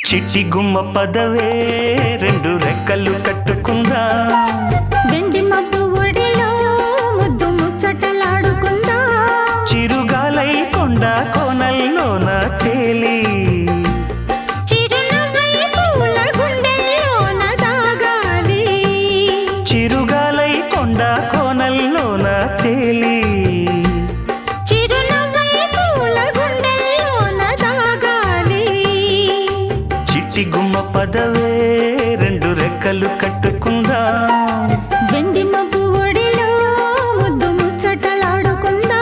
చిట్టి గుమ్మ పదవే రెండు రెక్కలు కట్టుకుందా వెండి మబ్బు ఒడిలో ముద్దు ముచ్చటలాడుకుందా చిరుగాలై కొండ కోనల్లోన తేలి చిరునవ్వై పూల గుండెల్లోన దాగాలి చిరుగాలై కొండ కోనల్లోన తేలి చిరునవ్వై పూల గుండెల్లోన దాగాలి చిట్టి గుమ్మ పదవే రెండు రెక్కలు కట్టుకుందా వెండి మబ్బు ఒడిలో ముద్దు ముచ్చటలాడుకుందా